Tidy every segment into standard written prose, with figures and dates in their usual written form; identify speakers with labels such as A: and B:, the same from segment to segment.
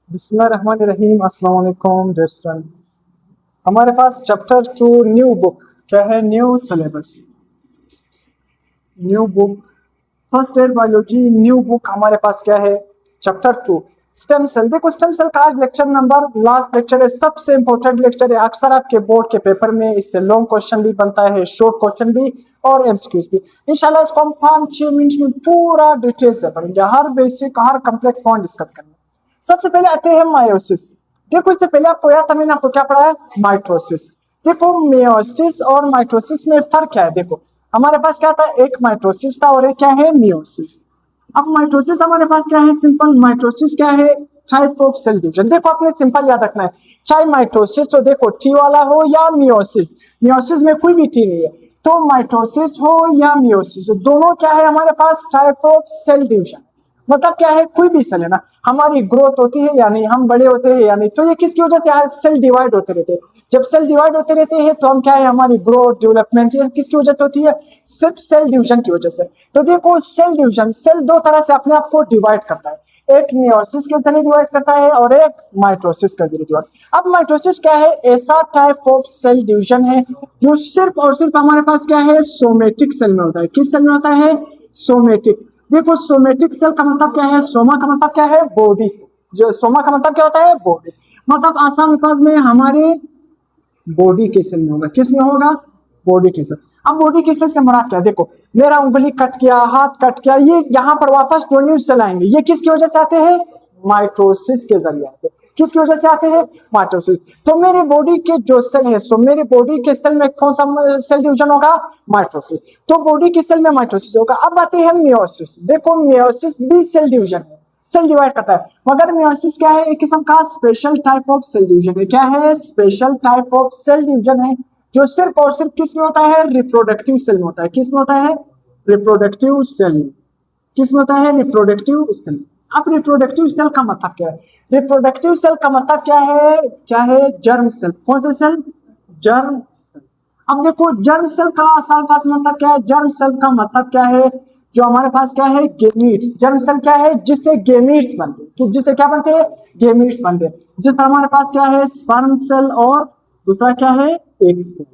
A: बिस्मिल्लाहिर्रहमानिर्रहीम। अस्सलाम वालेकुम डियर स्टूडेंट। हमारे पास चैप्टर 2 न्यू बुक क्या है? New syllabus, new book first year biology new book हमारे पास क्या है? Chapter 2 stem cell. देखो स्टेम सेल का आज लेक्चर नंबर लास्ट लेक्चर है, सबसे इंपॉर्टेंट लेक्चर है। अक्सर आपके बोर्ड के पेपर में इससे लॉन्ग क्वेश्चन भी बनता है, शॉर्ट क्वेश्चन भी और एमसीक्यूज भी। इंशाल्लाह इसको हम 5-6 मिनट में पूरा डिटेल से पढ़ेंगे, हर बेसिक हर कम्प्लेक्स पॉइंट डिस्कस करेंगे। सबसे पहले आते हैं मायोसिस। देखो इससे पहले आपको याद था, मैंने आपको क्या पढ़ा है? माइटोसिस। देखो मियोसिस और माइटोसिस में फर्क क्या है? देखो हमारे पास क्या था? एक माइटोसिस था और एक क्या है? मियोसिस। अब माइटोसिस हमारे पास क्या है? सिंपल माइटोसिस क्या है? Type of cell division. देखो आपने सिंपल याद रखना है, चाहे माइटोसिस हो, देखो टी वाला हो या मियोसिस, मियोसिस में कोई भी टी नहीं है, तो माइटोसिस हो या मियोसिस हो, दोनों क्या है हमारे पास? Type of cell division. मतलब क्या है? कोई भी सेल है ना, हमारी ग्रोथ होती है या नहीं, हम बड़े होते हैं या नहीं, तो ये किसकी वजह से? सेल डिवाइड होते रहते हैं। जब सेल डिवाइड होते रहते हैं तो हम क्या है? हमारी ग्रोथ डेवलपमेंट ये किसकी वजह से होती है? सिर्फ सेल डिवीजन की वजह से। तो देखो सेल डिवीजन, सेल दो तरह से अपने आप को डिवाइड करता है, एक मियोसिस के जरिए डिवाइड करता है और एक माइटोसिस के जरिए डिवाइड। अब माइटोसिस क्या है? ऐसा टाइप ऑफ सेल डिवीजन है जो सिर्फ और सिर्फ हमारे पास क्या है? सोमेटिक सेल में होता है। किस सेल में होता है? सोमेटिक। देखो सोमेटिक सेल का मतलब क्या है? सोमा का मतलब क्या है? बॉडी से। जो सोमा का मतलब क्या होता है? बॉडी। मतलब आसान अल्फाज में हमारे बॉडी के सेल में होगा। किस में होगा? बॉडी के सेल। अब बॉडी के सेल से मराद क्या? देखो मेरा उंगली कट गया, हाथ कट गया, ये यहाँ पर वापस जो न्यू सेल आएंगे, ये किसकी वजह से आते हैं? माइटोसिस के जरिए आते हैं। किसकी वजह से आते हैं? माइटोसिस। तो मेरी बॉडी के जो सेल है, सो मेरी बॉडी के सेल में कौन सा सेल डिवीजन होगा? माइटोसिस। तो बॉडी के सेल में माइटोसिस होगा। अब आते हैं मियोसिस। देखो मियोसिस भी सेल डिवीजन है, सेल डिवाइड करता है, मगर मियोसिस क्या है? एक किस्म का special type of cell division है। क्या है? Special type of cell division है जो सिर्फ और सिर्फ किस में होता है? रिप्रोडक्टिव सेल में होता है। किस में होता है? Reproductive cell. किस में होता है? Reproductive cell. अब रिप्रोडक्टिव सेल का मतलब क्या है? रिप्रोडक्टिव सेल का मतलब क्या है? क्या है? Germ cell. कौन सा सेल? Germ cell. अब देखो जर्म सेल का आसान खास मतलब क्या है? जर्म सेल का मतलब क्या है? जो हमारे पास क्या है? गेमीट्स। जर्म सेल क्या है? जिससे गेमीट्स बनते हैं। जिससे क्या बनते हैं? गेमीट्स बनते हैं। जिस तरह हमारे पास क्या है? स्पर्म सेल और दूसरा क्या है? Egg cell.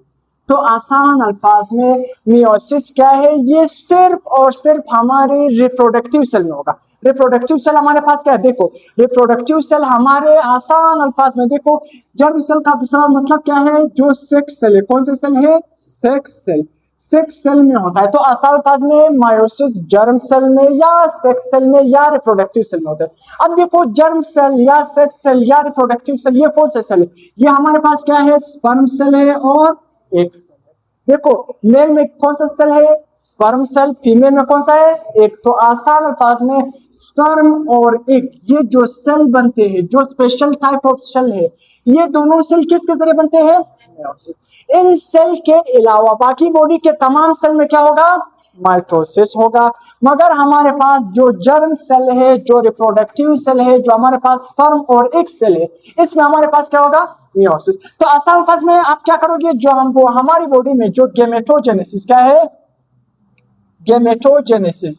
A: तो आसान अल्फाज में मियोसिस क्या है? ये सिर्फ और सिर्फ हमारे रिप्रोडक्टिव सेल में होगा। रिप्रोडक्टिव सेल हमारे पास क्या है? देखो रिप्रोडक्टिव सेल हमारे आसान अल्फाज में देखो, जर्म सेल का दूसरा मतलब क्या है? जो सेक्स सेल है। कौन से सेल है? Sex cell. सेक्स सेल में होता है। तो आसान अल्फाज में मायोसिस जर्म सेल में या सेक्स सेल में या रिप्रोडक्टिव सेल में होता है। अब देखो जर्म सेल या सेक्स सेल या रिप्रोडक्टिव सेल ये कौन से सेल है? ये हमारे पास क्या है? स्पर्म सेल है और एक सेल है। देखो मेल में कौन सा सेल है? Sperm cell. फीमेल में कौन सा है? एक। तो आसान अल्फाज में स्पर्म और एक ये जो सेल बनते हैं, जो स्पेशल टाइप ऑफ सेल है, ये दोनों सेल किसके जरिए बनते हैं? इन सेल के अलावा बाकी बॉडी के तमाम सेल में क्या होगा? माइटोसिस होगा। मगर हमारे पास जो जर्म सेल है, जो रिप्रोडक्टिव सेल है, जो हमारे पास स्पर्म और एक सेल है, इसमें हमारे पास क्या होगा? मियोसिस। तो आसान अल्फाज में आप क्या करोगे? जो हमको हमारी बॉडी में जो गेमेटोजेनेसिस क्या है? गेमेटोजेनेसिस।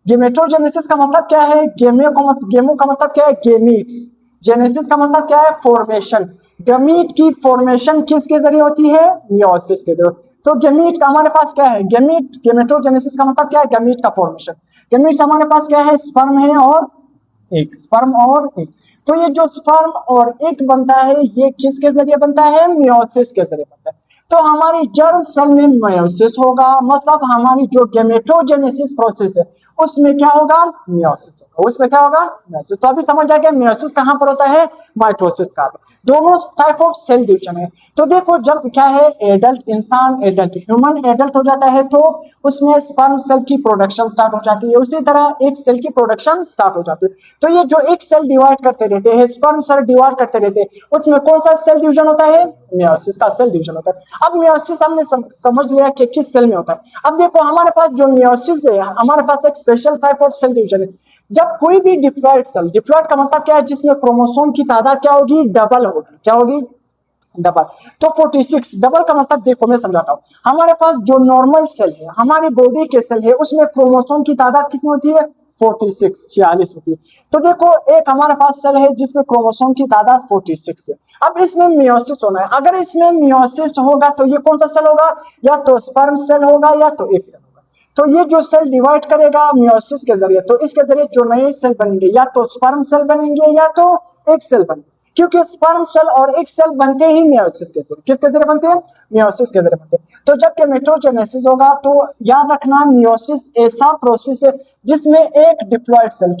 A: गेमेटोजेनेसिस का मतलब क्या है? गेमो का मतलब क्या है? गेमीट्स। जेनेसिस का मतलब क्या है? फॉर्मेशन। गमीट की फॉर्मेशन किसके जरिए होती है? मियोसिस के जरिए। तो गमीट का हमारे पास क्या है? गमीट। गेमेटोजेनेसिस का मतलब क्या है? गमीट का फॉर्मेशन। गमीट्स हमारे पास क्या है? स्पर्म है और एक। स्पर्म और एक। तो ये जो स्पर्म और एक बनता है, ये किसके जरिए बनता है? मियोसिस के जरिए बनता है। तो हमारी जर्म सेल में मियोसिस होगा, मतलब हमारी जो गेमेटोजेनेसिस प्रोसेस है उसमें क्या होगा? मियोसिस होगा। उसमें क्या होगा? मियोसिस। तो अभी समझ आ गया मियोसिस कहां पर होता है? माइटोसिस का। दोनों टाइप ऑफ सेल डिवीजन है। तो देखो जब क्या है? एडल्ट इंसान, एडल्ट ह्यूमन एडल्ट हो जाता है तो उसमें स्पर्म सेल की प्रोडक्शन स्टार्ट हो जाती है, उसी तरह एक सेल की प्रोडक्शन स्टार्ट हो जाती है। तो ये जो एक सेल डिवाइड करते रहते हैं, स्पर्म सेल डिवाइड करते रहते हैं, उसमें कौन सा सेल डिवीजन होता है? मियोसिस का सेल डिवीजन होता है। अब मियोसिस हमने समझ लिया कि किस सेल में होता है। अब देखो हमारे पास जो मियोसिस है, हमारे पास एक special type of cell division है। जब कोई भी डिप्लॉयड सेल, डिप्लॉयड का मतलब क्या है? जिसमें क्रोमोसोम की तादाद क्या होगी? डबल होगी। क्या होगी? डबल। तो 46 डबल का मतलब देखो मैं समझाता हूँ। हमारे पास जो नॉर्मल सेल है, हमारी बॉडी के सेल है, उसमें क्रोमोसोम की तादाद कितनी होती है? 46, 46 होती है। तो देखो एक हमारे पास सेल है जिसमें क्रोमोसोम की तादाद 46 है। अब इसमें मियोसिस होना है। अगर इसमें मियोसिस होगा तो ये कौन सा सेल होगा? या तो स्पर्म सेल होगा या तो एक सेल होगा। तो ये जो सेल डिवाइड करेगा मियोसिस के जरिए, तो इसके जरिए जो नए सेल बनेंगे या तो स्पर्म सेल बनेंगे या तो एक सेल बनेंगे, क्योंकि स्पर्म सेल और एक सेल बनते ही मियोसिस के जरिए। किसके जरिए बनते हैं? मियोसिस के जरिए बनते हैं। तो जब गेमेटोजेनेसिस होगा तो याद रखना मियोसिस ऐसा प्रोसेस है जिसमें एक डिप्लॉयड सेल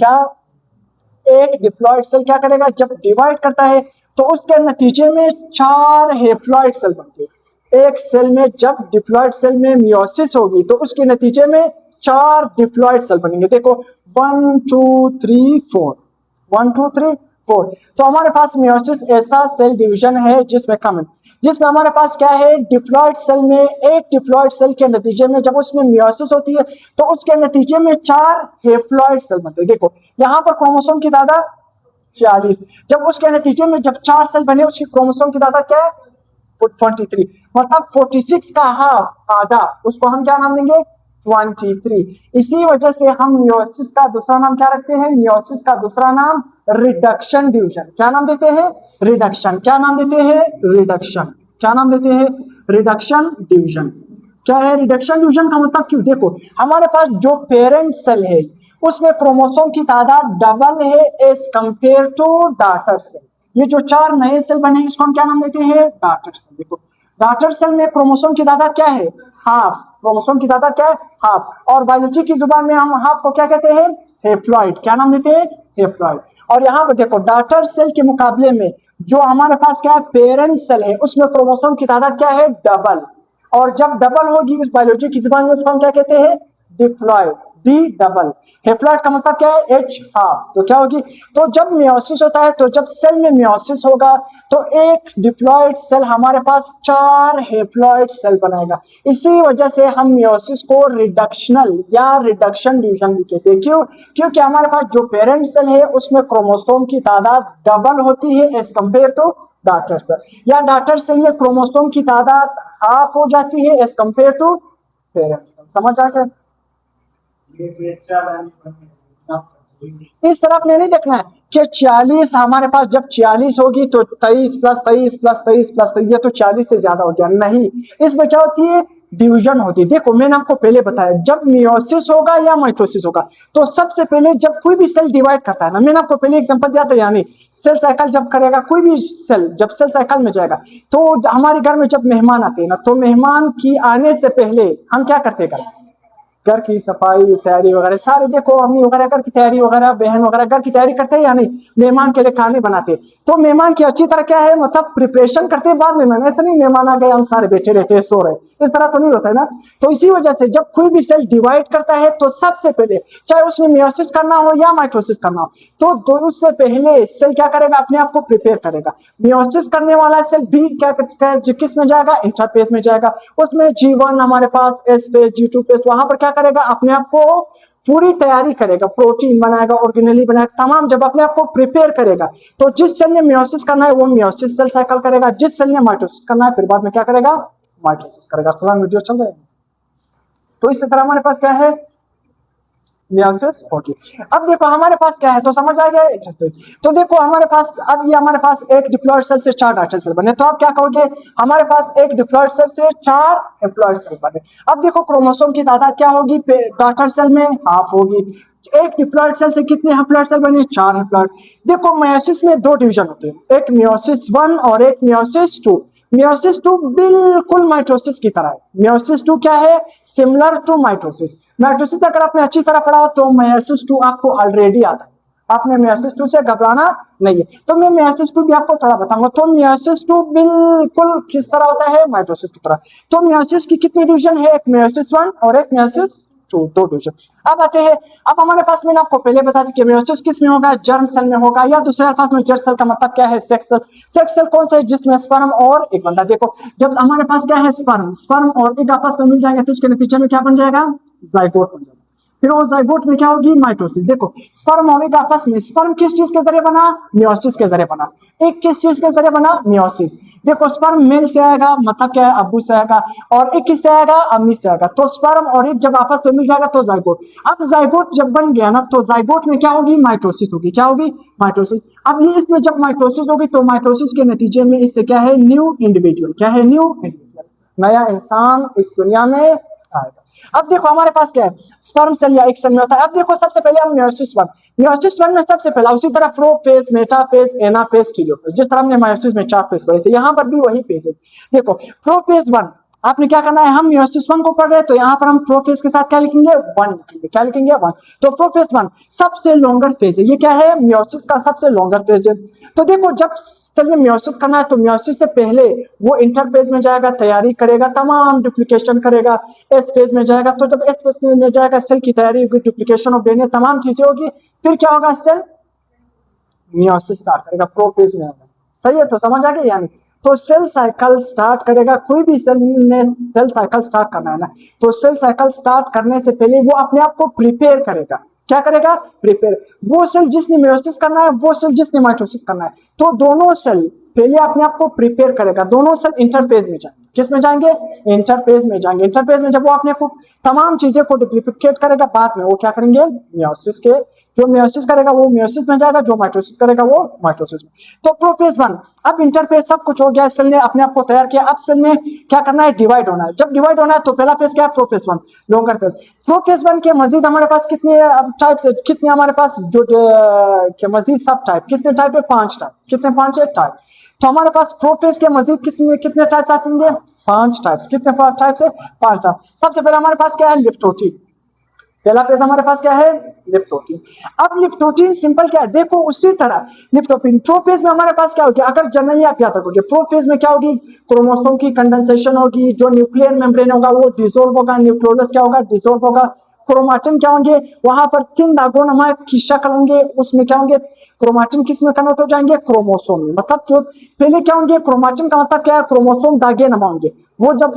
A: क्या करेगा? जब डिवाइड करता है तो उसके नतीजे में 4 हेप्लॉइड सेल बनते हैं। एक सेल में जब डिप्लॉयड सेल में मियोसिस होगी तो उसके नतीजे में 4 डिप्लॉयड सेल बनेंगे। देखो 1 2 3 4, 1 2 3 4। तो हमारे पास मियोसिस ऐसा सेल डिवीजन है जिसमें हमारे पास क्या है? डिप्लॉयड सेल में एक डिप्लॉयड सेल के नतीजे में जब उसमें मियोसिस होती है तो उसके नतीजे में 4 हेप्लॉइड सेल बनते हैं। देखो यहाँ पर क्रोमोसोम की तादाद 46, जब उसके नतीजे में जब 4 सेल बने उसकी क्रोमोसोम की तादाद क्या है? 23। मतलब 46 का हाफ, आधा, उसको हम क्या नाम देंगे? 23। इसी वजह से हम मियोसिस का दूसरा नाम क्या रखते हैं? मियोसिस का दूसरा नाम रिडक्शन डिवीजन। क्या नाम देते हैं? रिडक्शन। क्या नाम देते हैं? रिडक्शन। क्या नाम देते हैं? Reduction division. क्या है रिडक्शन डिवीजन का मतलब? क्यों? देखो हमारे पास जो पेरेंट सेल है उसमें क्रोमोसोम की तादाद डबल है as compare to daughter cell. ये जो 4 नए सेल बने इसको हम क्या नाम देते हैं? Daughter cell. देखो डॉटर सेल में क्रोमोसोम की तादाद क्या है? हाफ। क्रोमोसोम की तादाद क्या है? हाफ। और बायोलॉजी की जुबान में हम हाफ को क्या कहते हैं? हेप्लॉइड। क्या नाम देते हैं? हेप्लॉइड। और यहाँ पर देखो डॉटर सेल के मुकाबले में जो हमारे पास क्या है? पेरेंट सेल है, उसमें क्रोमोसोम की तादाद क्या है? डबल। और जब डबल होगी उस बायोलॉजी की जुबान में उसको हम क्या कहते हैं? डिप्लॉइड। D double. हेप्लॉइड का मतलब क्या है? H half. तो क्या होगी? तो जब मियोसिस होता है तो जब सेल में मियोसिस होगा तो एक डिप्लॉइड सेल हमारे पास 4 हेप्लॉइड सेल बनाएगा। इसी वजह से हम मियोसिस को रिडक्शनल या रिडक्शन डिवीजन भी कहते हैं। क्यों? क्योंकि हमारे पास जो पेरेंट सेल है उसमें क्रोमोसोम की तादाद डबल होती है as compare to daughter cell, या डॉटर सेल में क्रोमोसोम की तादाद हाफ हो जाती है as compare to parent cell. समझ आ गया? इस तरफ में नहीं देखना है कि 46 हमारे पास जब 46 होगी तो 23 प्लस 23 प्लस 23 प्लस 23, ये तो 40 से ज्यादा हो गया। नहीं, इसमें क्या होती है? डिवीजन होती है। देखो मैंने आपको पहले बताया जब मियोसिस होगा या माइटोसिस होगा तो सबसे पहले जब कोई भी सेल डिवाइड करता है ना, मैंने आपको पहले एग्जांपल दिया था, यानी सेल साइकिल जब करेगा कोई भी सेल, जब सेल साइकिल में जाएगा तो हमारे घर में जब मेहमान आते हैं ना, तो मेहमान की आने से पहले हम क्या करते हैं? घर की सफाई तैयारी वगैरह सारे, देखो अम्मी वगैरह घर की तैयारी वगैरह, बहन वगैरह घर की तैयारी करते हैं या नहीं? मेहमान के लिए खाने बनाते। तो मेहमान की अच्छी तरह क्या है? मतलब प्रिपरेशन करते हैं बाद में। ऐसा नहीं मेहमान आ गए हम सारे बैठे रहते हैं सो रहे, इस तरह तो नहीं होता है ना। तो इसी वजह से जब कोई भी सेल डिवाइड करता है तो सबसे पहले चाहे उसमें मियोसिस करना हो या माइटोसिस करना हो तो दोनों से पहले सेल क्या करेगा? अपने आप को प्रिपेयर करेगा। मियोसिस करने वाला सेल भी क्या किस में जाएगा? इंटरफेस में जाएगा। उसमें G1 हमारे पास, एस फेज, G2 फेज, वहां पर क्या करेगा? अपने आप को पूरी तैयारी करेगा, प्रोटीन बनाएगा, ऑर्गेनेली बनाएगा, तमाम जब अपने आप को प्रिपेयर करेगा तो जिस सेल ने मियोसिस करना है वो मियोसिस सेल साइकिल करेगा, जिस सेल ने माइटोसिस करना है फिर बाद में क्या करेगा? माइटोसिस करेगा। सवाल वीडियो चल रहा है। तो इस तरह हमारे पास क्या है? मियोसिस होगी। अब देखो हमारे पास क्या है, तो समझ आ गया? तो देखो हमारे पास अब ये हमारे पास एक डिप्लॉयड सेल से 4 डॉटर सेल बने, तो आप क्या कहोगे? हमारे पास एक डिप्लॉयड सेल से 4 हेप्लॉयड सेल बने। अब देखो क्रोमोसोम की तादाद क्या होगी? डॉटर सेल में हाफ होगी। एक डिप्लॉयड सेल से कितने हेप्लॉयड सेल बने? 4 हेप्लॉयड। देखो मियोसिस में 2 डिवीजन होते हैं, एक मियोसिस 1 और एक मियोसिस 2। मियोसिस 2 बिल्कुल माइटोसिस की तरह है। मियोसिस 2 क्या है? Similar to mitosis. माइटोसिस अगर आपने अच्छी तरह पढ़ा हो तो मियोसिस 2 आपको ऑलरेडी आता है, आपने मियोसिस 2 से घबराना नहीं है। तो मैं मियोसिस 2 भी आपको थोड़ा बताऊंगा। तो मियोसिस 2 बिल्कुल किस तरह होता है? माइटोसिस की तरह। तो मियोसिस की कितनी डिवीजन है? एक मियोसिस 1 और एक मियोसिस 2, 2 डिवीजन। अब आते हैं, अब हमारे पास मैंने आपको पहले बता दी कि मियोसिस किस में होगा? जर्म सेल में होगा, या दूसरे अल्फाज में जर्म सेल का मतलब क्या है? Sex cell. सेक्स सेल कौन सा है? जिसमें स्पर्म और एग बनता है। देखो जब हमारे पास क्या है? स्पर्म और एग आपस में मिल जाएंगे तो उसके नतीजे में क्या बन जाएगा? जाइगोट बन जाएगा। फिर वो जाइगोट में क्या होगी, माइटोसिस। देखो स्पर्म होगा आपस में, स्पर्म किस चीज के जरिए बना, मियोसिस के जरिए बना। एक किस चीज के जरिए बना, मियोसिस। देखो स्पर्म मेल से आएगा, मतलब क्या है, अब्बू से आएगा, और एक किससे आएगा, अम्मी से आएगा। तो स्पर्म और एक जब आपस में मिल जाएगा तो जाइगोट। अब जाइगोट जब बन गया ना, तो जाइगोट में क्या होगी, माइटोसिस होगी। क्या होगी, माइटोसिस। अब ये इसमें जब माइटोसिस होगी तो माइटोसिस के नतीजे में इससे क्या है, न्यू इंडिविजुअल, क्या है, न्यू इंडिविजुअल, नया इंसान इस दुनिया में आएगा। अब देखो हमारे पास क्या है, स्पर्म सेल या एक सेल में होता है। अब देखो सबसे पहले हम मियोसिस वन, मियोसिस वन में सबसे पहला, उसी तरह प्रोफेज, मेटाफेज, एनाफेज, टेलोफेज, जिस तरह हमने मायोसिस में 4 फेज पढ़े थे, यहाँ पर भी वही फेज है। देखो प्रोफेज वन, आपने क्या करना है, हम मियोसिस वन को पढ़ रहे हैं तो यहाँ पर हम प्रोफेज के साथ क्या लिखेंगे, वन लिखेंगे। क्या लिखेंगे, वन। तो प्रोफेज वन सबसे लॉन्गर फेज है। ये क्या है, मियोसिस का सबसे लॉन्गर फेज है। तो देखो जब चलिए मियोसिस करना है तो मियोसिस से पहले वो इंटरफेज में जाएगा, तैयारी करेगा, तमाम डुप्लीकेशन करेगा, एस फेज में जाएगा। तो जब एस फेज में जाएगा, सेल की तैयारी होगी, डुप्लीकेशन ऑफ डीएनए, तमाम चीजें होगी, फिर क्या होगा, सेल मियोसिस स्टार्ट करेगा, प्रोफेज में आएगा। सही है, तो समझ आ गया यानी। तो सेल साइकिल स्टार्ट करेगा, कोई भी सेल ने सेल साइकिल स्टार्ट करना है ना, तो सेल साइकिल स्टार्ट करने से पहले वो अपने आप को प्रिपेयर करेगा। क्या करेगा, प्रिपेयर। वो सेल जिसने मियोसिस करना है, वो सेल जिसने माइटोसिस करना है, तो दोनों सेल पहले अपने आप को प्रिपेयर करेगा। दोनों सेल इंटरफेज में जाएंगे। किस में जाएंगे, इंटरफेज में जाएंगे। इंटरफेज में जब वो अपने को तमाम चीजें को डुप्लीकेट करेगा, बाद में वो क्या करेंगे, मियोसिस के, जो मियोसिस करेगा वो मियोसिस में जाएगा, जो माइटोसिस करेगा वो माइटोसिस में। तो प्रोफेज वन, अब इंटरफेज सब कुछ हो गया, सेल ने अपने आप को तैयार किया। अब सेल ने क्या करना है, डिवाइड होना है। जब डिवाइड होना है तो पहला फेज क्या है, prophase one, longer phase. Prophase one के मजीद हमारे पास कितने टाइप, कितने हमारे पास जो के मजीद सब टाइप, कितने टाइप है, 5 टाइप। कितने, 5 है टाइप। तो हमारे पास प्रोफेज के मजीद कितने कितने टाइप्स आएंगे, 5 टाइप्स। कितने टाइप्स है, 5 टाइप। सबसे पहले हमारे पास क्या है, लिप्टोटीन। पहला फेज हमारे पास क्या है, लिप्टोटीन। अब लिप्टोटीन सिंपल क्या है, देखो उसी तरह लिप्टोटीन प्रोफेज में हमारे पास क्या होगी, अगर जनरली आप याद रखोगे, प्रोफेज में क्या होगी, क्रोमोसोम की कंडेंसेशन होगी, जो न्यूक्लियर मेम्ब्रेन होगा वो डिसॉल्व होगा, न्यूक्लियोलस क्या होगा, डिसॉल्व होगा, क्रोमाटिन क्या होंगे, वहां पर 3 दागों की शक्ल होंगे, उसमें क्या होंगे, क्रोमाटिन किस में कन्वर्ट हो जाएंगे, क्रोमोसोम में। मतलब जो पहले क्या होंगे, क्रोमाटिन का मतलब क्या है, क्रोमोसोम दागे नमा होंगे। वो जब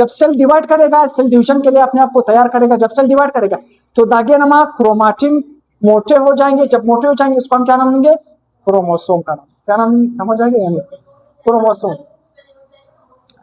A: सेल डिवाइड करेगा, सेल डिवीजन के लिए अपने आप को तैयार करेगा, जब सेल डिवाइड करेगा तो दागे नमा क्रोमाटिन मोटे हो जाएंगे। जब मोटे हो जाएंगे उसको हम क्या नाम देंगे, क्रोमोसोम का नाम। क्या नाम, समझ आ गया, क्रोमोसोम।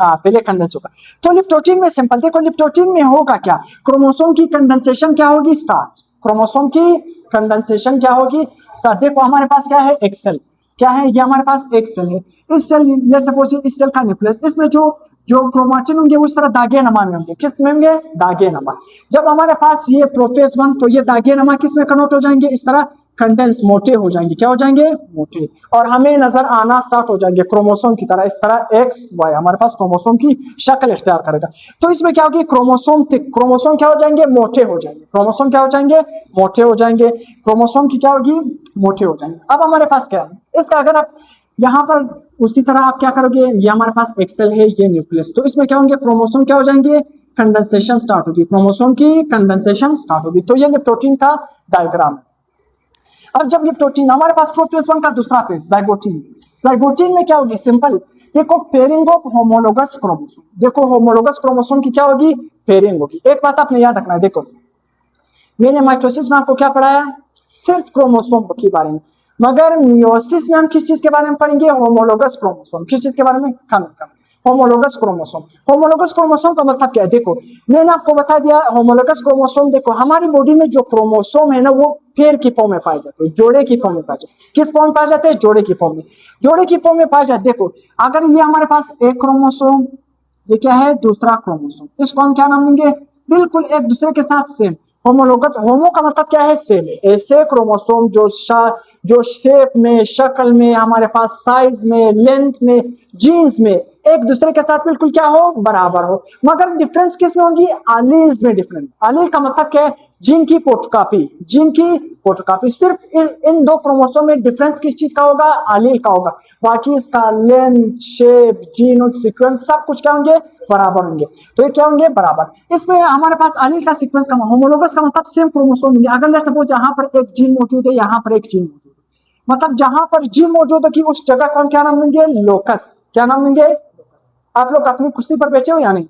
A: हाँ, पहले कंडेंस होगा। तो लिप्टोटीन में सिंपल देखो, लिप्टोटीन में होगा क्या, क्रोमोसोम की कंडेंसेशन क्या होगी, स्टार्ट। क्रोमोसोम की कंडेंसेशन क्या होगी, स्टार्ट। देखो हमारे पास क्या है, एक सेल, क्या है, ये हमारे पास एक सेल है। इस सेल, लेट्स सपोज इस सेल का न्यूक्लियस, इसमें जो जो क्रोमाटिन होंगे वो इस तरह दागे नमा में होंगे। किस में होंगे, दागे नमा। जब हमारे पास ये प्रोफेज वन, तो ये दागे नमा किस में कन्वर्ट हो जाएंगे, इस तरह कंडेंस, मोटे हो जाएंगे। क्या हो जाएंगे, मोटे। और हमें नजर आना स्टार्ट हो जाएंगे क्रोमोसोम की तरह, इस तरह एक्स वाई हमारे पास क्रोमोसोम की शक्ल इख्तियार करेगा। तो इसमें क्या होगी, क्रोमोसोम थिक, क्रोमोसोम क्या हो जाएंगे, मोटे हो जाएंगे। क्रोमोसोम क्या हो जाएंगे, मोटे हो जाएंगे। क्रोमोसोम की क्या होगी, मोटे हो जाएंगे। अब हमारे पास क्या है, इसका अगर आप यहाँ पर उसी तरह आप क्या करोगे, ये हमारे पास एक सेल है, ये न्यूक्लियस, तो इसमें क्या होंगे, क्रोमोसोम क्या हो जाएंगे, कंडेंसेशन स्टार्ट होगी, क्रोमोसोम की कंडेंसेशन स्टार्ट होगी। तो ये लिप्टोटीन का डायग्राम है। अब जब लिप्टोटीन, हमारे पास प्रोफेज वन का दूसरा फेज जाइगोटीन। जाइगोटीन में क्या होगी, सिंपल देखो, पेयरिंग ऑफ होमोलोगस क्रोमोसोम। देखो होमोलोगस क्रोमोसोम की क्या होगी, पेयरिंग होगी। एक बात आपने याद रखना है, देखो मैंने माइटोसिस में आपको क्या पढ़ाया, सिर्फ क्रोमोसोम के बारे में, मगर मियोसिस में हम किस चीज के बारे में पढ़ेंगे, होमोलोगस क्रोमोसोम। किस चीज के बारे में, कम होमोलोगस क्रोमोसोम। होमोलोगस क्रोमोसोम का मतलब क्या है, देखो मैंने आपको बता दिया, होमोलोगस क्रोमोसोम, देखो हमारी बॉडी में जो क्रोमोसोम है ना, वो पेयर की फॉर्म में पाए जाते हैं, जोड़े की फॉर्म में पाए जाते हैं। किस फॉर्म में पाए जाते हैं, जोड़े की फॉर्म में, जोड़े की फॉर्म में पाए जाते हैं। देखो अगर ये हमारे पास एक क्रोमोसोम, ये क्या है, दूसरा क्रोमोसोम, इसको हम क्या नाम देंगे, बिल्कुल एक दूसरे के साथ सेम। होमोलोगस, होमो का मतलब क्या है, सेम। ऐसे क्रोमोसोम जो शेप में, शक्ल में, हमारे पास साइज में, लेंथ में, जीन्स में एक दूसरे के साथ बिल्कुल क्या हो, बराबर हो, मगर डिफरेंस किस में होगी, एलील्स में डिफरेंस। एलील का मतलब क्या है, जीन की फोटोकॉपी, जीन की फोटोकॉपी। सिर्फ इन 2 क्रोमोसोम में डिफरेंस किस चीज का होगा, एलील का होगा। बाकी इसका लेंथ, शेप, जीन और सीक्वेंस सब कुछ क्या होंगे, बराबर होंगे। तो ये क्या होंगे, बराबर। इसमें हमारे पास एलील का सीक्वेंस का, होमोलोगस का मतलब सेम क्रोमोसोम होंगे। अगर लेट्स सपोज यहाँ पर एक जीन मौजूद है, यहाँ पर एक जीन मौजूद है, मतलब जहां पर जीन मौजूद होगी उस जगह को हम क्या नाम देंगे, लोकस। क्या नाम देंगे, आप लोग अपनी कुर्सी पर बैठे हो या नहीं,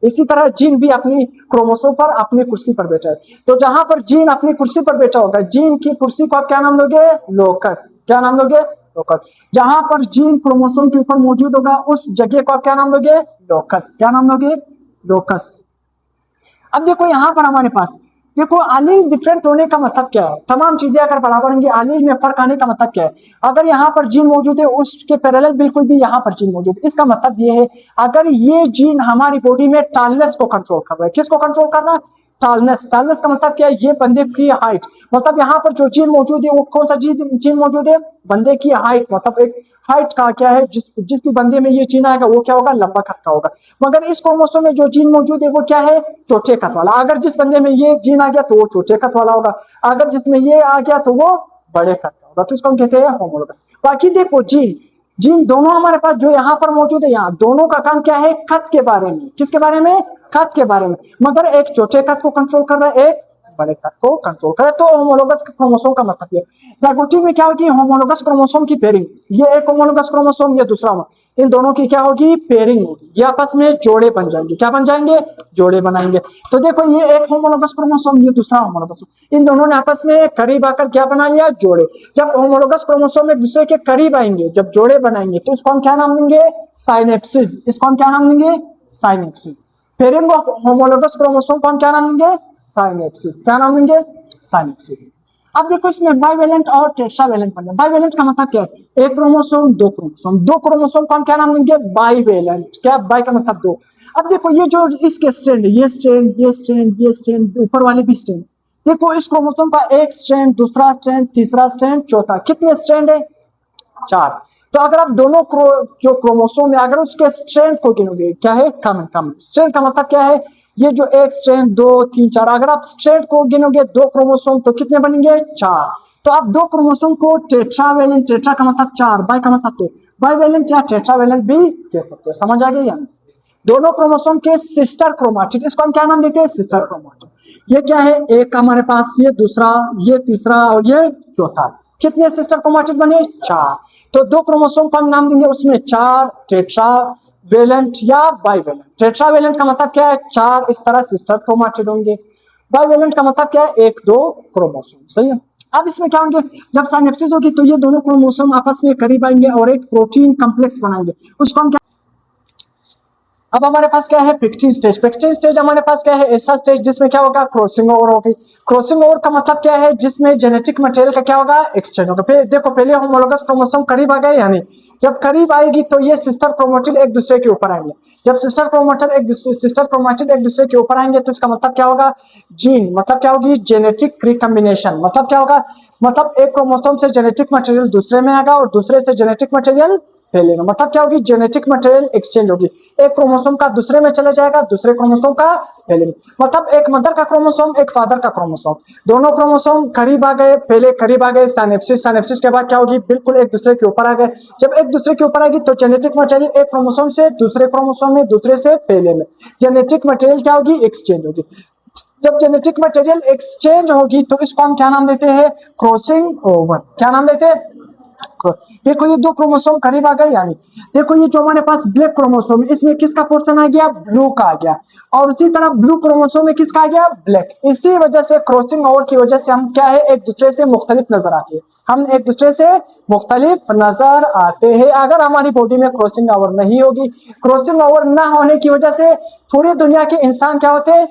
A: इसी तरह जीन भी अपनी क्रोमोसोम पर अपनी कुर्सी पर बैठा है। तो जहां पर जीन अपनी कुर्सी पर बैठा होगा, जीन की कुर्सी को आप क्या नाम दोगे? लोकस। क्या नाम दोगे? लोकस। जहां पर जीन क्रोमोसोम के ऊपर मौजूद होगा उस जगह को आप क्या नाम दोगे? लोकस। क्या नाम दोगे? लोकस। अब देखो यहां पर हमारे पास देखो आलील डिफरेंट होने का मतलब क्या है? तमाम चीजें अगर बराबर होंगी, आलील में फर्क आने का मतलब क्या है? अगर यहाँ पर जीन मौजूद है उसके पैरेलल बिल्कुल भी यहाँ पर जीन मौजूद है, इसका मतलब ये है अगर ये जीन हमारी बॉडी में टालनेस को कंट्रोल कर रहा है, किसको कंट्रोल कर रहा है? टालनेस। टालनेस का मतलब क्या है? ये बंदे की हाइट, मतलब यहाँ पर जो जीन मौजूद है वो कौन सा जीन मौजूद है? बंदे की हाइट, मतलब एक हाइट का क्या है, जिस भी बंदे में ये जीन आएगा वो क्या होगा? लंबा कद का होगा। मगर इस क्रोमोसोम में जो जीन मौजूद है वो क्या है? छोटे कद वाला। अगर जिस बंदे में ये जीन आ गया तो वो छोटे कद वाला होगा, अगर जिसमें ये आ गया तो वो बड़े कद का होगा। तो इसको हम कहते हैं होमोलोगस। बाकी देखो जीन जीन दोनों हमारे पास जो यहाँ पर मौजूद है, यहाँ दोनों का काम क्या है? कद के बारे में। किसके बारे में? कद के बारे में। मगर एक छोटे कद को कंट्रोल कर रहा है, एक बड़े कद को कंट्रोल करे। तो होमोलोगस क्रोमोसोम का मतलब ये। ज़ायगोटी में क्या होगी? होमोलोगस क्रोमोसोम की पेयरिंग। ये एक होमोलोगस क्रोमोसोम, ये दूसरा, इन दोनों की क्या होगी? पेयरिंग होगी। ये आपस में जोड़े बन जाएंगे। क्या बन जाएंगे? जोड़े बनाएंगे। तो देखो ये एक होमोलोगस क्रोमोसोम, ये दूसरा होमोलोगस, इन दोनों ने आपस में करीब आकर क्या बना लिया? जोड़े। जब होमोलोगस क्रोमोसोम एक दूसरे के करीब आएंगे, जब जोड़े बनाएंगे, तो इसको हम क्या नाम देंगे? साइनेप्सिस। इसको हम क्या नाम देंगे? Synapsis. Pairing of homologous chromosome को हम क्या नाम देंगे? साइनेप्सिस। क्या नाम देंगे? साइनेप्सिस। अब देखो इसमें बाइवेलेंट और टेट्रावेलेंट बन गया। बाइवेलेंट का मतलब क्या है? एक क्रोमोसोम, दो क्रोमोसोम। दो क्रोमोसोम को हम क्या नाम देंगे? बाइवेलेंट। क्या? बाई का मतलब दो। अब देखो ये जो इसके स्ट्रैंड है, ये स्ट्रैंड, ये स्ट्रैंड, ये स्ट्रैंड, ऊपर वाले भी स्ट्रैंड। देखो इस क्रोमोसोम का एक स्ट्रैंड, दूसरा स्ट्रैंड, तीसरा स्ट्रैंड, चौथा। कितने स्ट्रैंड है? 4। तो अगर आप दोनों जो क्रोमोसोम है अगर उसके स्ट्रैंड को गिनोगे, क्या है? कम कम। स्ट्रैंड का मतलब क्या है? ये जो एक स्ट्रैंड, 2, 3, 4, अगर आप स्ट्रैंड को गिनोगे दो क्रोमोसोम तो कितने बनेंगे? 4। तो आप दो क्रोमोसोम को टेट्रावेलेंट, टेट्रा का मतलब 4, बाई का मतलब 2, बाइवेलेंट या टेट्रावेलेंट भी कह सकते हो। समझ आ गई? दोनों क्रोमोसोम के सिस्टर क्रोमाटिड, इसको हम क्या नाम देते हैं? Sister chromatid. ये क्या है? एक हमारे पास, ये दूसरा, ये तीसरा और ये चौथा। कितने सिस्टर क्रोमाटिड बने? 4। तो दो क्रोमोसोम का हम नाम देंगे उसमें 4, टेट्रावेलेंट या बाइवेलेंट। टेट्रावेलेंट का मतलब क्या है? 4 इस तरह सिस्टर क्रोमाटिड होंगे। बाइवेलेंट का मतलब क्या है? 1, 2 क्रोमोसोम। सही है। अब इसमें क्या होंगे? जब साइनेप्सिस होगी तो ये दोनों क्रोमोसोम आपस में करीब आएंगे और एक प्रोटीन कॉम्प्लेक्स बनाएंगे, उसको हम क्या। अब हमारे पास क्या है? पिक्टिन स्टेज। पिक्टिन स्टेज हमारे पास क्या है? ऐसा स्टेज जिसमें क्या होगा? क्रॉसिंग ओवर होगी। क्रॉसिंग ओवर का मतलब क्या है? जिसमें जेनेटिक मटेरियल का क्या होगा? एक्सचेंज होगा। फिर देखो पहले होमोलोगस क्रोमोसोम करीब आ गए, यानी जब करीब आएगी तो ये सिस्टर क्रोमाटिड एक दूसरे के ऊपर आएंगे। जब सिस्टर क्रोमाटिड एक दूसरे के ऊपर आएंगे तो इसका मतलब क्या होगा? जीन, मतलब क्या होगी? Genetic recombination. मतलब क्या होगा? मतलब एक क्रोमोसोम से जेनेटिक मटेरियल दूसरे में आएगा और दूसरे से जेनेटिक मटेरियल पहले में। मतलब क्या होगी? जेनेटिक मटेरियल एक्सचेंज होगी। एक क्रोमोसोम का दूसरे में चले जाएगा, दूसरे क्रोमोसोम का पहले में। मतलब एक मदर का क्रोमोसोम, एक फादर का क्रोमोसोम, दोनों क्रोमोसोम करीब आ गए, पहले करीब आ गए साइनेप्सिस। साइनेप्सिस के बाद क्या होगी? बिल्कुल एक दूसरे के ऊपर आ गए। जब एक दूसरे के ऊपर आएगी तो जेनेटिक मटेरियल एक क्रोमोसोम से दूसरे क्रोमोसोम में, दूसरे से पहले में जेनेटिक मटेरियल क्या होगी? एक्सचेंज होगी। जब जेनेटिक मटेरियल एक्सचेंज होगी तो इसको हम क्या नाम देते हैं? Crossing over. क्या नाम देते हैं? देखो ये दो क्रोमोसोम करीब आ गए, यानी देखो ये जो हमारे पास ब्लैक क्रोमोसोम है इसमें किसका पोर्शन आ गया? ब्लू का आ गया। और उसी तरह ब्लू क्रोमोसोम में किसका आ गया? ब्लैक। इसी वजह से क्रॉसिंग ओवर की वजह से हम क्या है? एक दूसरे से मुख्तलिफ नजर आते हैं। हम एक दूसरे से मुख्तलिफ नजर आते हैं अगर हमारी बॉडी में क्रॉसिंग ओवर नहीं होगी। क्रॉसिंग ओवर ना होने की वजह से पूरी दुनिया के इंसान क्या होते हैं?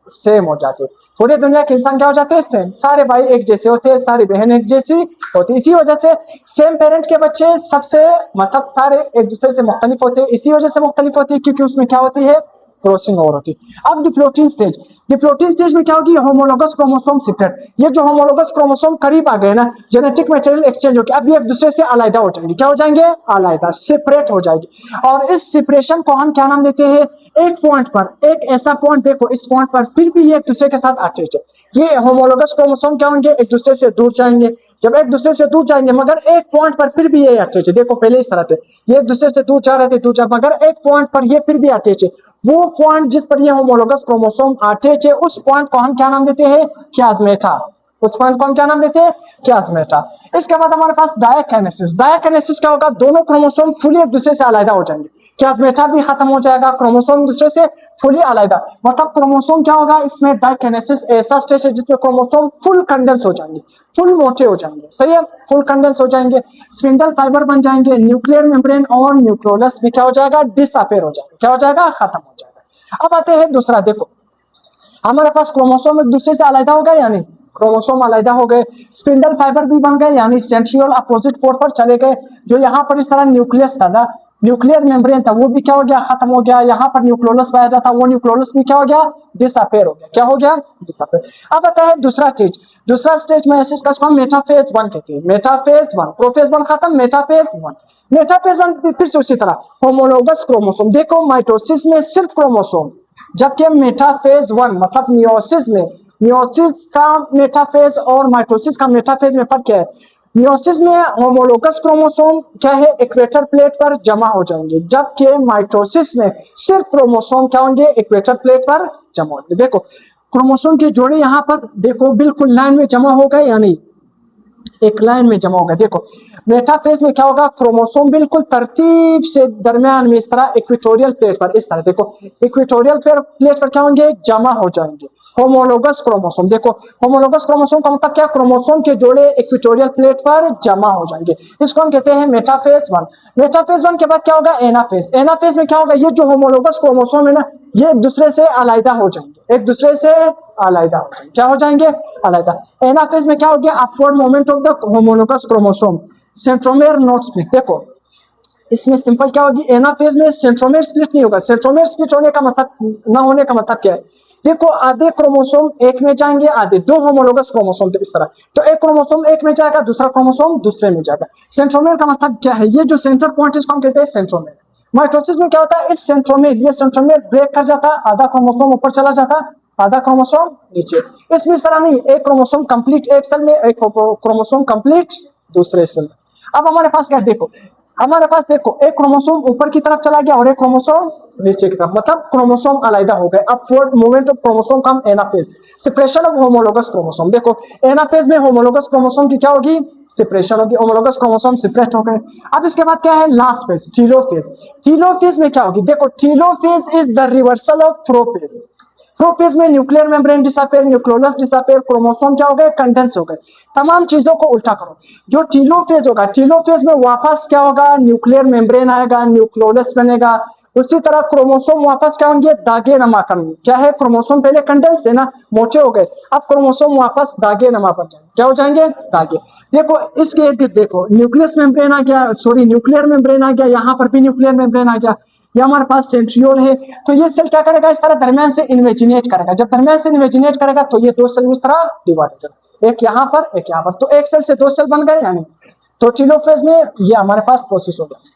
A: सेम हो जाते हैं। पूरी दुनिया के इंसान क्या हो जाते हैं? सेम। सारे भाई एक जैसे होते हैं, सारी बहन एक जैसी होती है। इसी वजह से सेम पेरेंट के बच्चे सबसे, मतलब सारे एक दूसरे से मुख्तलिफ होते हैं। इसी वजह से मुख्तलिफ होती है क्योंकि उसमें क्या होती है? क्रॉसिंग ओवर होती है। अब डिप्लोटिन स्टेज। डिप्लोटिन स्टेज में क्या होगी? Homologous chromosome separate. ये जो होमोलोगस क्रोमोसोम करीब आ गए ना, जेनेटिक मटेरियल एक्सचेंज होकर अब ये एक दूसरे से अलग हो जाएंगे। क्या हो जाएंगे? अलग, सेपरेट हो जाएगी। और इस सेपरेशन को हम क्या नाम देते हैं? एक पॉइंट पर, एक ऐसा पॉइंट देखो, इस पॉइंट पर फिर भी ये एक दूसरे के साथ अटैच है। ये होमोलोगस क्रोमोसोम क्या होंगे? एक दूसरे से दूर जाएंगे। जब एक दूसरे से दूर जाएंगे मगर एक पॉइंट पर फिर भी ये अटैच है। देखो पहले इस तरह थे, ये एक दूसरे से दूर जा रहे थे, दूर जा, मगर एक पॉइंट पर ये फिर भी अटैच है। वो पॉइंट जिस पर ये होमोलोगस क्रोमोसोम अटैच है उस पॉइंट को हम क्या नाम देते हैं? कियास्मेटा। उस पॉइंट को हम क्या नाम देते हैं? कियास्मेटा। इसके बाद हमारे पास डायकिनेसिस। डायकिनेसिस क्या होगा? दोनों क्रोमोसोम फुली एक दूसरे से अलग हो जाएंगे। कियास्मेटा भी खत्म हो जाएगा, क्रोमोसोम दूसरे से फुली अलग, मतलब क्रोमोसोम क्या होगा, इसमें डाइकिनेसिस ऐसा स्टेज है जिसमें क्रोमोसोम फुल कंडेंस हो जाएंगे, फुल मोटे हो जाएंगे, सही है, फुल कंडेंस हो जाएंगे, स्पिंडल फाइबर बन जाएंगे, न्यूक्लियर मेम्ब्रेन और न्यूक्लियोलस भी क्या हो जाएगा, डिसअपेयर हो जाएगा, क्या हो जाएगा, खत्म हो जाएगा। अब आते हैं दूसरा, देखो हमारे पास क्रोमोसोम एक दूसरे से अलग हो गए या नहीं, क्रोमोसोम अलग हो गए, स्पिंडल फाइबर भी बन गए, यानी सेंट्रियोल अपोजिट पोल पर चले गए, जो यहाँ पर इस तरह न्यूक्लियस था ना, न्यूक्लियर मेम्ब्रेन था, वो भी क्या हो गया, खत्म हो गया, यहाँ पर न्यूक्लियोलस पाया जाता, वो न्यूक्लियोलस भी क्या हो गया, डिसअपेयर हो गया, क्या हो गया, डिसअपेयर। अब आता है दूसरा स्टेज, दूसरा स्टेज में ऐसे इसका मेटाफेज 1 कहते हैं, मेटाफेज 1, प्रोफेज 1 खत्म, मेटाफेज 1, मेटाफेज 1 फिर से उसी तरह होमोलोगस क्रोमोसोम, देखो माइटोसिस में सिर्फ क्रोमोसोम, जबकि मेटाफेज 1 मतलब मियोसिस में, मियोसिस का मेटाफेज और माइटोसिस का मेटाफेज में फर्क क्या है, मियोसिस में होमोलोगस क्रोमोसोम क्या है, इक्वेटर प्लेट पर जमा हो जाएंगे, जबकि माइटोसिस में सिर्फ क्रोमोसोम क्या होंगे, इक्वेटर प्लेट पर जमा होंगे। देखो क्रोमोसोम के जोड़े यहाँ पर देखो बिल्कुल लाइन में जमा हो गए, यानी एक लाइन में जमा होगा। देखो मेटाफेज में क्या होगा, क्रोमोसोम बिल्कुल तरतीब से दरमियान में इस तरह इक्वेटोरियल प्लेट पर, इस तरह देखो इक्वेटोरियल प्लेट पर क्या होंगे, जमा हो जाएंगे होमोलोगस क्रोमोसोम। देखो होमोलोगस क्रोमोसोम का मतलब क्या, क्रोमोसोम के जोड़े इक्वेटोरियल प्लेट पर जमा हो जाएंगे, इसको हम कहते हैं मेटाफेज 1। मेटाफेज 1 के बाद क्या होगा, एनाफेज। एनाफेज में क्या होगा, ये जो होमोलोगस क्रोमोसोम है ना, ये एक दूसरे से अलग हो जाएंगे, एक दूसरे से अलग हो जाएंगे, क्या हो जाएंगे, अलग। एनाफेज में क्या हो गया, upward movement of the homologous chromosome, centromere not split. देखो इसमें सिंपल क्या होगी, एनाफेज में सेंट्रोमेर स्प्लिट नहीं होगा, सेंट्रोमेर स्प्लिट होने का मतलब, ना होने का मतलब क्या है, देखो आधे क्रोमोसोम एक में जाएंगे, आधे दो होमोलोगस क्रोमोसोम इस तरह, तो एक क्रोमोसोम एक में जाएगा, दूसरा क्रोमोसोम दूसरे में जाएगा। सेंट्रोमेर का मतलब क्या है, ये जो सेंटर पॉइंट इसको हम कहते हैं सेंट्रोमेर। माइटोसिस में क्या होता है, इस सेंट्रोमेर, ये सेंट्रोमेर ब्रेक कर जाता, आधा क्रोमोसोम ऊपर चला जाता, आधा क्रोमोसोम नीचे। इसमें इस तरह नहीं, एक क्रोमोसोम कंप्लीट एक सेल में, एक क्रोमोसोम कंप्लीट दूसरे सेल में। अब हमारे पास क्या है, देखो हमारे पास देखो एक क्रोमोसोम ऊपर की तरफ चला गया और एक क्रोमोसोम नीचे की तरफ, मतलब क्रोमोसोम अलग हो गए। अपवर्ड मूवमेंट ऑफ क्रोमोसोम का anaphase, separation of homologous chromosome. देखो एनाफेज में होमोलोगस क्रोमोसोम की क्या होगी, सेपरेशन होगी, होमोलोगस क्रोमोसोम सेपरेट हो गए। अब इसके बाद क्या है, लास्ट फेज, टीलोफेज। टीलोफेज में क्या होगी, देखो telophase is the reversal of prophase. Prophase में nuclear membrane disappear, nucleolus disappear, chromosome क्या हो गए, कंडेंस हो गए, तमाम चीजों को उल्टा करो। जो टीलोफेज होगा, टीलोफेज में वापस क्या होगा, न्यूक्लियर मेम्ब्रेन आएगा, न्यूक्लियोलस बनेगा, उसी तरह क्रोमोसोम वापस क्या होंगे, दागे नमा करेंगे। क्या है, क्रोमोसोम पहले कंडेंस है ना, मोटे हो गए, अब क्रोमोसोम वापस दागे नमा पर जाएंगे, क्या हो जाएंगे, दागे। देखो इसके देखो न्यूक्लियस मेम्ब्रेन आ गया, सॉरी न्यूक्लियर मेम्ब्रेन आ गया, यहाँ पर भी न्यूक्लियर मेम्ब्रेन आ गया, ये हमारे पास सेंट्रियोल है। तो ये सेल क्या करेगा, इस तरह दरमियान से इन्वेजिनेट करेगा, जब दरमियान से इन्वेजिनेट करेगा तो ये दो सेल इस तरह डिवाइड करेगा, एक यहाँ पर एक यहाँ पर, तो एक सेल से दो सेल बन गए यानी। तो टीलोफेज में ये हमारे पास प्रोसेस हो गया।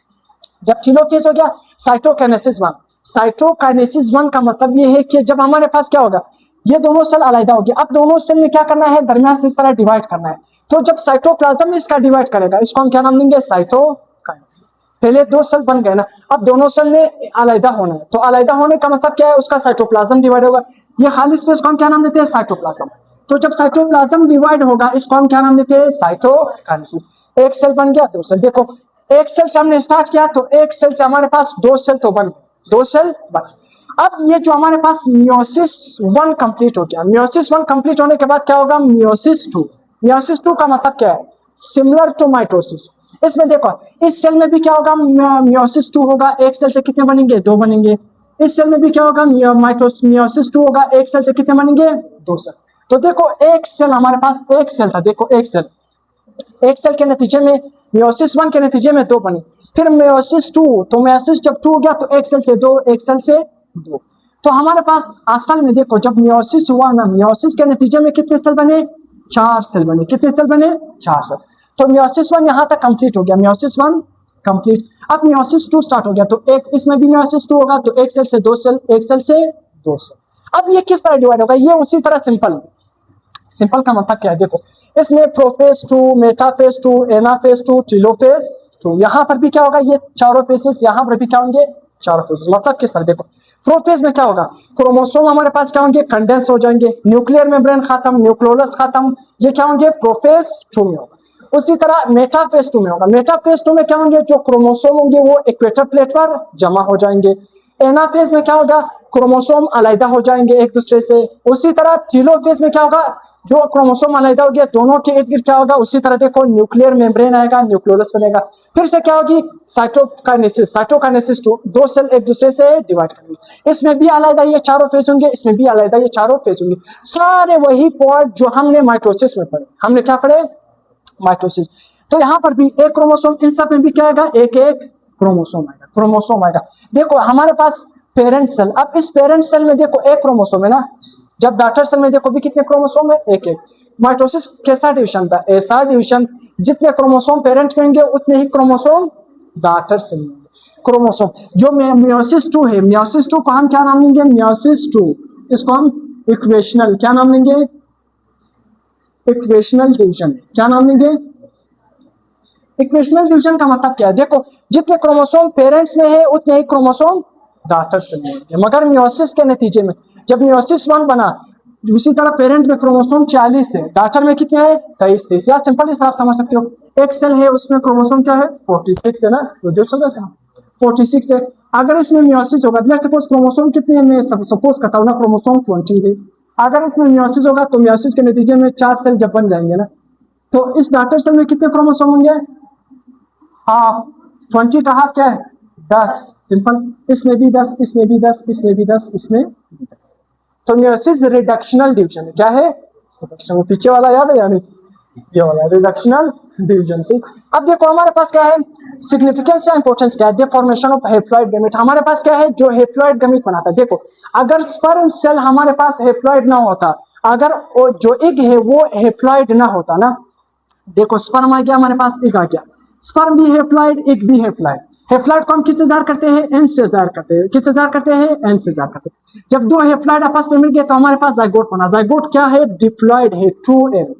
A: जब टीलोफेज हो गया, साइटोकाइनेसिस 1। साइटोकाइनेसिस 1 का मतलब ये है कि जब हमारे पास क्या होगा, ये दोनों सेल अलग होगी, अब दोनों सेल ने क्या करना है, दरमियान से इस तरह डिवाइड करना है। तो जब साइटोप्लाज्म इसका डिवाइड करेगा, इसको हम क्या नाम देंगे, साइटोकाइनेसिस। पहले दो सेल बन गए ना, अब दोनों सेल ने अलग होना है, तो अलग होने का मतलब क्या है, उसका साइटोप्लाज्म डिवाइड होगा। ये खाली स्पेस को हम क्या नाम देते हैं, साइटोप्लाज्म। तो जब साइटोप्लाज्म डिवाइड होगा, इसको हम क्या नाम देते हैं, साइटोकाइनेसिस। एक सेल बन गया, दो सेल। देखो एक सेल से हमने स्टार्ट किया, तो एक सेल से हमारे पास दो सेल तो बन, दो सेल बन। अब ये जो हमारे पास मियोसिस 1 कंप्लीट हो गया, मियोसिस 1 कंप्लीट होने के बाद क्या होगा, मियोसिस 2। मियोसिस 2 का मतलब क्या है, सिमिलर टू माइटोसिस। इसमें देखो इस सेल में भी क्या होगा, मियोसिस 2 होगा, एक सेल से कितने बनेंगे, दो बनेंगे। इस सेल में भी क्या होगा, मियोसिस 2 होगा, एक सेल से कितने बनेंगे, दो सेल। तो देखो एक सेल हमारे पास एक सेल था, देखो एक सेल, एक सेल के नतीजे में मियोसिस 1 के नतीजे में दो बने, फिर मियोसिस 2, तो मियोसिस जब 2 हो गया तो एक सेल से दो, एक सेल से दो। तो हमारे पास असल में देखो जब मियोसिस हुआ ना, मियोसिस के नतीजे में कितने सेल बने, 4 सेल बने। कितने सेल बने, 4 सेल। तो मियोसिस 1 यहाँ तक कंप्लीट हो गया, मियोसिस 1 कंप्लीट। अब मियोसिस 2 स्टार्ट हो गया, तो एक इसमें भी मियोसिस 2 होगा, तो एक सेल से दो सेल, एक सेल से दो सेल। अब ये किस तरह डिवाइड होगा, ये उसी तरह सिंपल। सिंपल का मतलब क्या है, देखो इसमें प्रोफेज 2, मेटाफेज 2, एनाफेज 2, टीलोफेज 2, यहाँ पर भी क्या होगा, ये चारों फेजेस, यहाँ पर भी क्या होंगे, चारों फेजेस। मतलब किस तरह, देखो प्रोफेज में क्या होगा, क्रोमोसोम हमारे पास क्या होंगे, कंडेंस हो जाएंगे, न्यूक्लियर मेम्ब्रेन खत्म, न्यूक्लियोलस खत्म, ये क्या होंगे, प्रोफेज 2 में होगा। उसी तरह मेटाफेज 2 में होगा, मेटाफेज 2 में क्या होंगे, जो क्रोमोसोम होंगे वो इक्वेटर प्लेट पर जमा हो जाएंगे, एनाफेज में क्या होगा, क्रोमोसोम अलग हो जाएंगे एक दूसरे से। उसी तरह टीलोफेज में क्या होगा, जो क्रोमोसोम अलग हो गया दोनों के इर्द गिर्द क्या होगा, उसी तरह देखो न्यूक्लियर मेम्ब्रेन आएगा, न्यूक्लियोलस बनेगा। फिर से क्या होगी, साइटोकाइनेसिस, साइटोकाइनेसिस टू, दो सेल एक दूसरे से डिवाइड करेंगे। इसमें भी अलग ये चारों फेज होंगे, इसमें भी अलग ये चारों फेज होंगे। सारे वही पॉइंट जो हमने माइटोसिस में पढ़े। हमने क्या पढ़े, माइटोसिस। तो यहाँ पर भी एक क्रोमोसोम, इन सब में भी क्या आएगा, एक एक क्रोमोसोम आएगा, क्रोमोसोम आएगा। देखो हमारे पास पेरेंट सेल, अब इस पेरेंट सेल में देखो एक क्रोमोसोम है ना, जब डॉटर सेल में देखो भी कितने क्रोमोसोम है, एक एक। माइटोसिस कैसा डिवीजन था, ऐसा डिवीजन, जितने क्रोमोसोम पेरेंट में होंगे उतने ही क्रोमोसोम डॉटर सेल में होंगे। क्रोमोसोम जो मियोसिस 2 है, मियोसिस 2 को हम क्या नाम लेंगे, मियोसिस 2, इसको हम इक्वेशनल क्या नाम लेंगे, इक्वेशनल डिवीजन। क्या नाम लेंगे, इक्वेशनल डिवीजन का मतलब क्या है, देखो जितने क्रोमोसोम पेरेंट्स में है उतने ही क्रोमोसोम डॉटर सेल में है। मगर मियोसिस के नतीजे में जब मियोसिस 1 बना, उसी तरह पेरेंट में क्रोमोसोम 40 थे, डॉटर में कितने हैं, 23 थे। या सिंपल इस तरह समझ सकते हो, एक सेल है उसमें क्रोमोसोम क्या है, 46 है ना, तो जो चल रहा है 46 है। अगर इसमें मियोसिस होगा, लेट्स सपोज क्रोमोसोम कितने, मैं सपोज करता हूं ना, क्रोमोसोम 20 है। अगर इसमें मियोसिस होगा तो मियोसिस के नतीजे में 4 सेल जब बन जाएंगे ना, तो इस डॉटर सेल में कितने क्रोमोसोम होंगे, हाफ। 20 का हाफ क्या है, 10, सिंपल। इसमें भी 10, इसमें भी 10, इसमें भी 10, इसमें भी 10। तो मियोसिस रिडक्शनल डिवीजन है, क्या है, रिडक्शनल। पीछे वाला याद है यानी, ये वाला रिडक्शनल डिवीजन से। अब देखो हमारे पास क्या है, सिग्निफिकेंस या इंपॉर्टेंस क्या है, the formation of haploid gamete. हमारे पास क्या है, जो हेप्लॉइड गैमेट बनाता है। देखो अगर स्पर्म सेल हमारे पास हेप्लॉइड ना होता, अगर जो एग है वो हेप्लॉइड ना होता ना, देखो स्पर्म आ गया हमारे पास, एग आ गया, स्पर्म भी हेप्लॉइड, एग भी हेप्लॉइड। हेप्लॉइड को हम किससे जार करते हैं, एन से जार करते हैं। किससे जार करते हैं, एन से जार करते हैं। जब दो हेप्लॉइड आपस में मिल गए तो हमारे पास जाइगोट बना। जाइगोट क्या है, डिप्लॉइड है, 2n,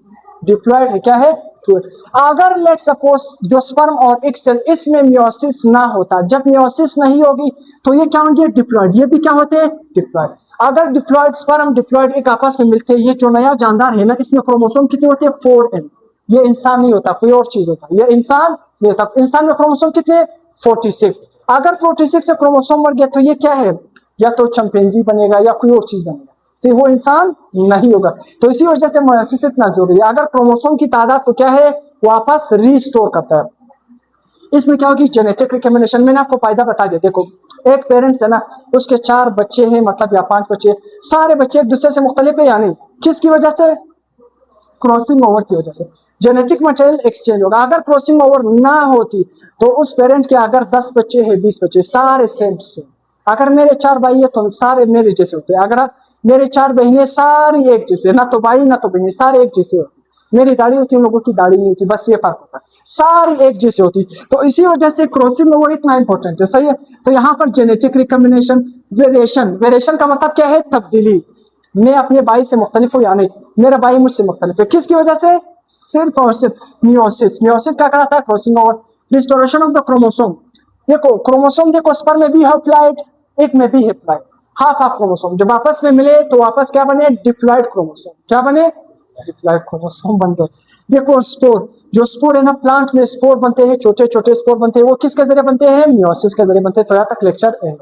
A: डिप्लॉइड है, क्या है, 2n। अगर लेट सपोज जो स्पर्म और एग सेल, इसमें मियोसिस ना होता, जब मियोसिस नहीं होगी तो ये क्या होंगे, डिप्लॉइड। ये भी क्या होते हैं, डिप्लॉइड। अगर डिप्लॉइड स्पर्म डिप्लॉइड एग आपस में मिलते हैं, ये जो नया जानदार है ना, इसमें क्रोमोसोम कितने होते हैं, 4n। ये इंसान नहीं होता, कोई और चीज होता, ये इंसान नहीं होता। इंसान में क्रोमोसोम कितने, 46। अगर 46 से क्रोमोसोम बढ़ गया तो ये क्या है, या तो चिंपैंजी बनेगा या कोई और चीज बनेगा, से वो इंसान नहीं होगा। तो इसी वजह से मियोसिस इतना जरूरी है। अगर क्रोमोसोम की तादाद तो क्या है, वापस रिस्टोर करता है। इसमें क्या होगी, जेनेटिक रिकमेंडेशन। मैंने आपको फायदा बता दिया। देखो एक पेरेंट्स है ना, उसके 4 बच्चे हैं, मतलब या 5 बच्चे, सारे बच्चे एक दूसरे से मुख्तलिफ है या नहीं, किसकी वजह से, क्रॉसिंग ओवर की वजह से जेनेटिक मटेरियल एक्सचेंज होगा। अगर क्रॉसिंग ओवर ना होती तो उस पेरेंट के अगर 10 बच्चे हैं, 20 बच्चे, सारे सेम सेम। अगर मेरे 4 भाई है तो सारे मेरे जैसे होते हैं। अगर मेरे 4 बहनें सारी एक जैसे, ना तो भाई ना तो बहनें, सारे एक जैसे होते। मेरी दाढ़ी होती, उन लोगों की दाढ़ी नहीं होती, बस ये फर्क होता है, सारी एक जैसे होती। तो इसी वजह से क्रॉसिंग ओवर इतना इंपॉर्टेंट है, सही है। तो यहाँ पर जेनेटिक रिकम्बिनेशन, वेरिएशन, वेरिएशन का मतलब क्या है, तब्दीली। मैं अपने भाई से मुख्तलिफ हूँ या नहीं, मेरा भाई मुझसे मुख्तलिफ है, किसकी वजह से, सिर्फ और सिर्फ मियोसिस। मियोसिस क्या कराता है, crossing over. Restoration of the chromosome, देखो क्रोमोसोम देखो स्पर्म में भी हेप्लॉइड, एग में भी हेप्लॉइड, हाफ हाफ क्रोमोसोम जब आपस में मिले तो वापस क्या बने, डिप्लॉइड क्रोमोसोम। क्या बने, डिप्लॉइड क्रोमोसोम बन गए। देखो स्पोर, जो स्पोर है ना, प्लांट में स्पोर बनते हैं, छोटे छोटे स्पोर बनते हैं, वो किसके जरिए बनते हैं, मियोसिस के जरिए बनते हैं। तो यहाँ तक लेक्चर एंड।